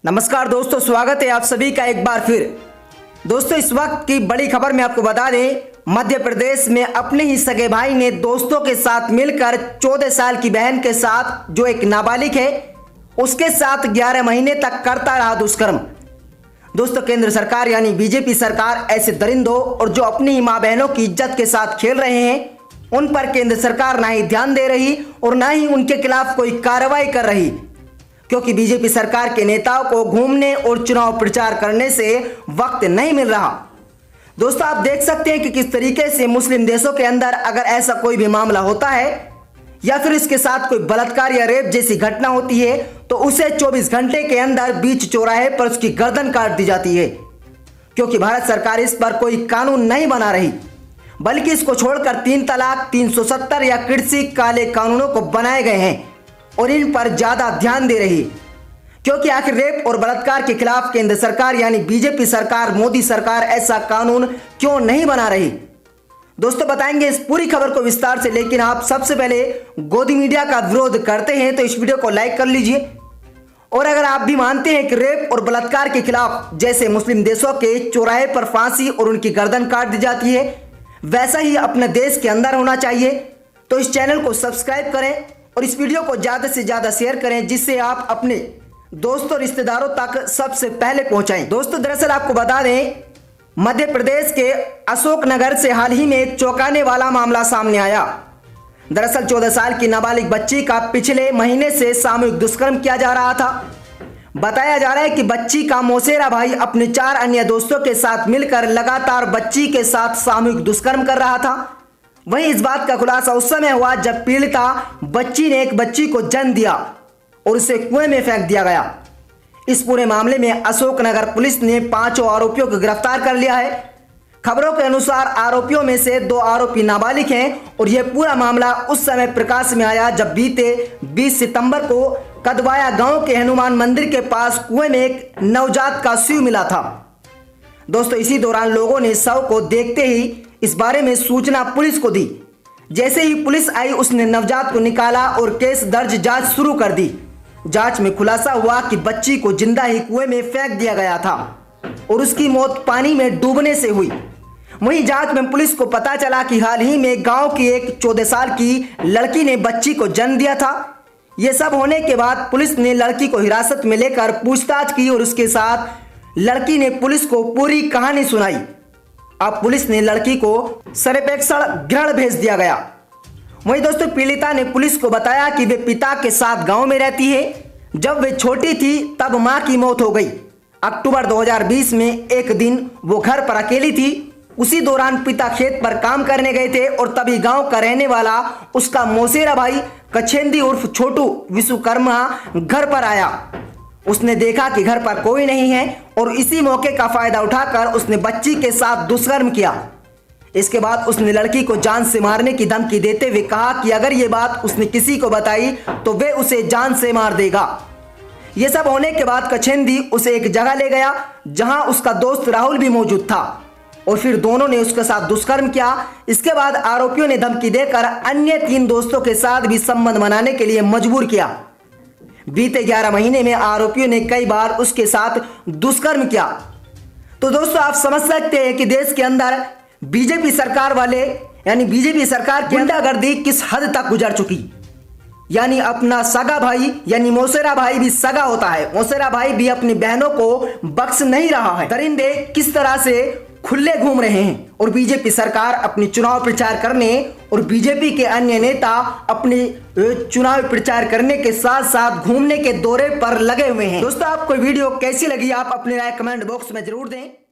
नमस्कार दोस्तों, स्वागत है आप सभी का एक बार फिर। दोस्तों, इस वक्त की बड़ी खबर में आपको बता दें, मध्य प्रदेश में अपने ही सगे भाई ने दोस्तों के साथ मिलकर 14 साल की बहन के साथ, जो एक नाबालिग है, उसके साथ 11 महीने तक करता रहा दुष्कर्म। दोस्तों, केंद्र सरकार यानी बीजेपी सरकार ऐसे दरिंदों और जो अपनी ही मां बहनों की इज्जत के साथ खेल रहे हैं, उन पर केंद्र सरकार ना ही ध्यान दे रही और ना ही उनके खिलाफ कोई कार्रवाई कर रही, क्योंकि बीजेपी सरकार के नेताओं को घूमने और चुनाव प्रचार करने से वक्त नहीं मिल रहा। दोस्तों, आप देख सकते हैं कि किस तरीके से मुस्लिम देशों के अंदर अगर ऐसा कोई भी मामला होता है या फिर इसके साथ कोई बलात्कार या रेप जैसी घटना होती है तो उसे 24 घंटे के अंदर बीच चौराहे पर उसकी गर्दन काट दी जाती है, क्योंकि भारत सरकार इस पर कोई कानून नहीं बना रही, बल्कि इसको छोड़कर 3 तलाक, 370 या कृषि काले कानूनों को बनाए गए हैं और इन पर ज्यादा ध्यान दे रही, क्योंकि आखिर रेप और बलात्कार के खिलाफ केंद्र सरकार यानी बीजेपी सरकार, मोदी सरकार ऐसा कानून क्यों नहीं बना रही। दोस्तों, बताएंगे इस पूरी खबर को विस्तार से, लेकिन आप सबसे पहले गोदी मीडिया का विरोध करते हैं तो इस वीडियो को लाइक कर लीजिए। और अगर आप भी मानते हैं कि रेप और बलात्कार के खिलाफ जैसे मुस्लिम देशों के चौराहे पर फांसी और उनकी गर्दन काट दी जाती है, वैसा ही अपने देश के अंदर होना चाहिए, तो इस चैनल को सब्सक्राइब करें और इस वीडियो को ज्यादा से ज्यादा शेयर करें, जिससे आप अपने दोस्तों रिश्तेदारों तक सबसे पहले पहुंचाएं। दोस्तों, दरअसल आपको बता दें, मध्य प्रदेश के अशोकनगर से हाल ही में चौंकाने वाला मामला सामने आया। दरअसल 14 साल की नाबालिग बच्ची का पिछले महीने से सामूहिक दुष्कर्म किया जा रहा था। बताया जा रहा है कि बच्ची का मौसेरा भाई अपने 4 अन्य दोस्तों के साथ मिलकर लगातार बच्ची के साथ सामूहिक दुष्कर्म कर रहा था। वहीं इस बात का खुलासा उस समय हुआ जब पीड़िता बच्ची ने एक बच्ची को जन्म दिया और उसे कुएं में फेंक दिया गया। इस पूरे मामले में अशोकनगर पुलिस ने 5 आरोपियों को गिरफ्तार कर लिया है। खबरों के अनुसार आरोपियों में से 2 आरोपी नाबालिग हैं और यह पूरा मामला उस समय प्रकाश में आया जब बीते 20 सितंबर को कदवाया गांव के हनुमान मंदिर के पास कुएं में एक नवजात का शव मिला था। दोस्तों, इसी दौरान लोगों ने शव को देखते ही इस बारे में सूचना पुलिस को दी। जैसे ही पुलिस आई, उसने नवजात को निकाला और केस दर्ज जांच शुरू कर दी। जांच में खुलासा हुआ कि बच्ची को जिंदा ही कुएं में फेंक दिया गया था और उसकी मौत पानी में डूबने से हुई। वहीं जांच में पुलिस को पता चला कि हाल ही में गांव की एक 14 साल की लड़की ने बच्ची को जन्म दिया था। यह सब होने के बाद पुलिस ने लड़की को हिरासत में लेकर पूछताछ की और उसके साथ लड़की ने पुलिस को पूरी कहानी सुनाई। अब पुलिस ने लड़की को सर्वेक्षण गृह भेज दिया गया। वहीं दोस्तों, पीड़िता ने पुलिस को बताया कि वे पिता के साथ गांव में रहती है। जब वे छोटी थी तब मां की मौत हो गई। अक्टूबर 2020 में एक दिन वो घर पर अकेली थी। उसी दौरान पिता खेत पर काम करने गए थे और तभी गांव का रहने वाला उसका मौसेरा भाई कछेंदी उर्फ छोटू विश्वकर्मा घर पर आया। उसने देखा कि घर पर कोई नहीं है और इसी मौके का फायदा उठाकर उसने बच्ची के साथ दुष्कर्म किया। इसके बाद उसने लड़की को जान से मारने की धमकी देते हुए कहा कि अगर ये बात उसने किसी को बताई तो वे उसे जान से मार देगा। ये सब होने के बाद कछेंदी उसे एक जगह ले गया जहां उसका दोस्त राहुल भी मौजूद था और फिर दोनों ने उसके साथ दुष्कर्म किया। इसके बाद आरोपियों ने धमकी देकर अन्य 3 दोस्तों के साथ भी संबंध बनाने के लिए मजबूर किया। बीते 11 महीने में आरोपियों ने कई बार उसके साथ दुष्कर्म किया। तो दोस्तों, आप समझ सकते हैं कि देश के अंदर बीजेपी सरकार वाले यानी बीजेपी सरकार की गुंडागर्दी किस हद तक गुजर चुकी। यानी अपना सगा भाई यानी मौसेरा भाई भी सगा होता है, मौसेरा भाई भी अपनी बहनों को बख्श नहीं रहा है। दरिंदे किस तरह से खुले घूम रहे हैं और बीजेपी सरकार अपनी चुनाव प्रचार करने और बीजेपी के अन्य नेता अपने चुनाव प्रचार करने के साथ साथ घूमने के दौरे पर लगे हुए हैं। दोस्तों, आपको वीडियो कैसी लगी आप अपनी राय कमेंट बॉक्स में जरूर दें।